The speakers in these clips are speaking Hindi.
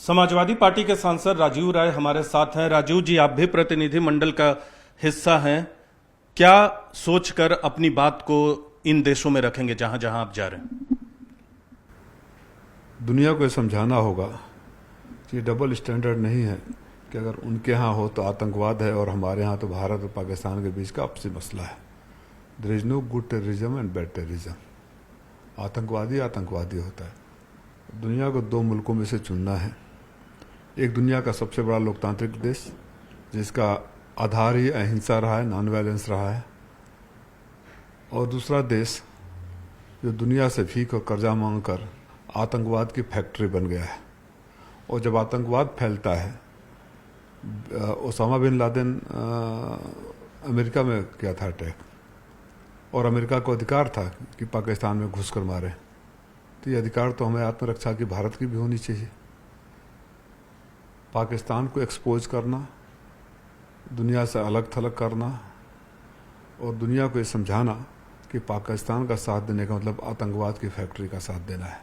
समाजवादी पार्टी के सांसद राजीव राय हमारे साथ हैं। राजीव जी, आप भी प्रतिनिधि मंडल का हिस्सा हैं। क्या सोचकर अपनी बात को इन देशों में रखेंगे जहां जहां आप जा रहे हैं? दुनिया को समझाना होगा कि डबल स्टैंडर्ड नहीं है कि अगर उनके यहाँ हो तो आतंकवाद है और हमारे यहाँ तो भारत और पाकिस्तान के बीच का आपसी मसला है। There is no good terrorism and bad terrorism. आतंकवादी आतंकवादी होता है। दुनिया को दो मुल्कों में से चुनना है। एक दुनिया का सबसे बड़ा लोकतांत्रिक देश जिसका आधार ही अहिंसा रहा है, नॉन वायलेंस रहा है, और दूसरा देश जो दुनिया से भीख और कर्जा मांगकर आतंकवाद की फैक्ट्री बन गया है। और जब आतंकवाद फैलता है, ओसामा बिन लादेन अमेरिका में किया था अटैक, और अमेरिका को अधिकार था कि पाकिस्तान में घुसकर मारे। तो ये अधिकार तो हमें आत्मरक्षा की भारत की भी होनी चाहिए। पाकिस्तान को एक्सपोज करना, दुनिया से अलग थलग करना और दुनिया को ये समझाना कि पाकिस्तान का साथ देने का मतलब आतंकवाद की फैक्ट्री का साथ देना है।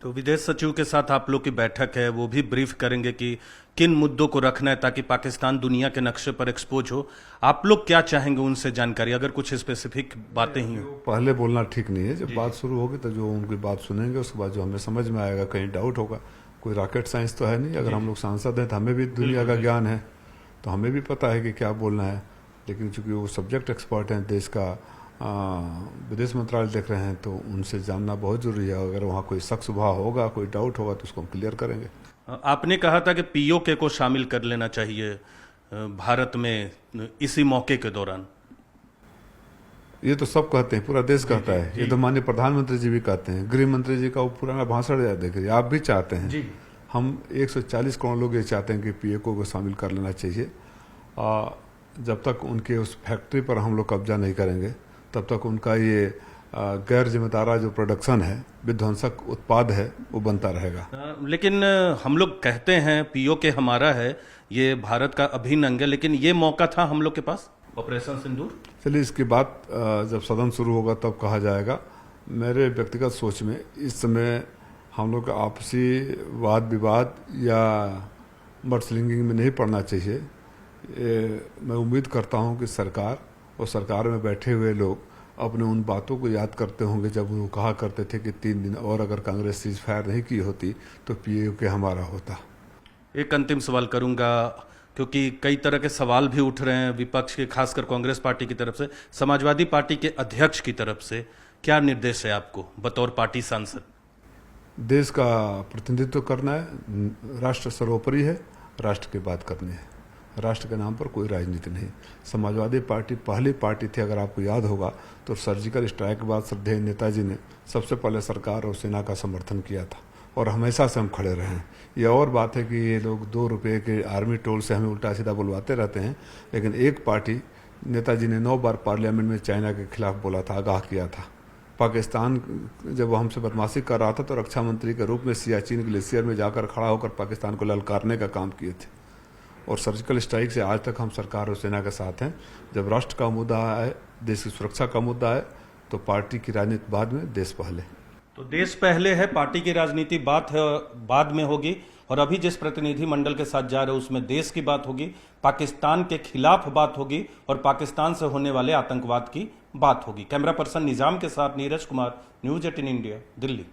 तो विदेश सचिव के साथ आप लोग की बैठक है, वो भी ब्रीफ करेंगे कि किन मुद्दों को रखना है ताकि पाकिस्तान दुनिया के नक्शे पर एक्सपोज हो। आप लोग क्या चाहेंगे उनसे जानकारी, अगर कुछ स्पेसिफिक बातें ही हो? पहले बोलना ठीक नहीं है। जब बात शुरू होगी तो जो उनकी बात सुनेंगे उसके बाद जो हमें समझ में आएगा, कहीं डाउट होगा। कोई रॉकेट साइंस तो है नहीं। अगर हम लोग सांसद हैं तो हमें भी दुनिया का ज्ञान है, तो हमें भी पता है कि क्या बोलना है। लेकिन चूंकि वो सब्जेक्ट एक्सपर्ट हैं, देश का विदेश मंत्रालय देख रहे हैं, तो उनसे जानना बहुत जरूरी है। अगर वहाँ कोई शक शुबा होगा, कोई डाउट होगा तो उसको हम क्लियर करेंगे। आपने कहा था कि पीओके को शामिल कर लेना चाहिए भारत में इसी मौके के दौरान। ये तो सब कहते हैं, पूरा देश कहता है। ये तो माननीय प्रधानमंत्री जी भी कहते हैं, गृह मंत्री जी का वो पुराना भाषण याद देखिए। आप भी चाहते हैं जी। हम 140 करोड़ लोग ये चाहते हैं कि पीओके को शामिल कर लेना चाहिए। जब तक उनके उस फैक्ट्री पर हम लोग कब्जा नहीं करेंगे तब तक उनका ये गैर जिम्मेदारा जो प्रोडक्शन है, विध्वंसक उत्पाद है, वो बनता रहेगा। लेकिन हम लोग कहते हैं पीओके हमारा है, ये भारत का अभिन्न अंग है, लेकिन ये मौका था हम लोग के पास ऑपरेशन सिंदूर। चलिए, इसकी बात जब सदन शुरू होगा तब कहा जाएगा। मेरे व्यक्तिगत सोच में इस समय हम लोग का आपसी वाद विवाद या मडस्लिंगिंग में नहीं पड़ना चाहिए। मैं उम्मीद करता हूं कि सरकार और सरकार में बैठे हुए लोग अपने उन बातों को याद करते होंगे जब वो कहा करते थे कि 3 दिन और अगर कांग्रेस सीज फायर नहीं की होती तो पीओके हमारा होता। एक अंतिम सवाल करूंगा, क्योंकि कई तरह के सवाल भी उठ रहे हैं विपक्ष के, खासकर कांग्रेस पार्टी की तरफ से, समाजवादी पार्टी के अध्यक्ष की तरफ से। क्या निर्देश है आपको बतौर पार्टी सांसद? देश का प्रतिनिधित्व करना है, राष्ट्र सर्वोपरि है, राष्ट्र की बात करनी है। राष्ट्र के नाम पर कोई राजनीति नहीं। समाजवादी पार्टी पहली पार्टी थी, अगर आपको याद होगा तो सर्जिकल स्ट्राइक के बाद श्रद्धेय नेताजी ने सबसे पहले सरकार और सेना का समर्थन किया था, और हमेशा से हम खड़े रहे हैं। ये और बात है कि ये लोग 2 रुपये के आर्मी टोल से हमें उल्टा सीधा बुलवाते रहते हैं, लेकिन एक पार्टी, नेताजी ने 9 बार पार्लियामेंट में चाइना के खिलाफ बोला था, आगाह किया था। पाकिस्तान जब वो हमसे बदमाशी कर रहा था तो रक्षा मंत्री के रूप में सियाचिन ग्लेशियर में जाकर खड़ा होकर पाकिस्तान को ललकारने का काम किए थे। और सर्जिकल स्ट्राइक से आज तक हम सरकार और सेना के साथ हैं। जब राष्ट्र का मुद्दा है, देश की सुरक्षा का मुद्दा है, तो पार्टी की राजनीति बाद में, देश पहले। तो देश पहले है, पार्टी की राजनीति बाद में होगी। और अभी जिस प्रतिनिधि मंडल के साथ जा रहे हैं उसमें देश की बात होगी, पाकिस्तान के खिलाफ बात होगी और पाकिस्तान से होने वाले आतंकवाद की बात होगी। कैमरा पर्सन निजाम के साथ नीरज कुमार, न्यूज़ 18 इंडिया, दिल्ली।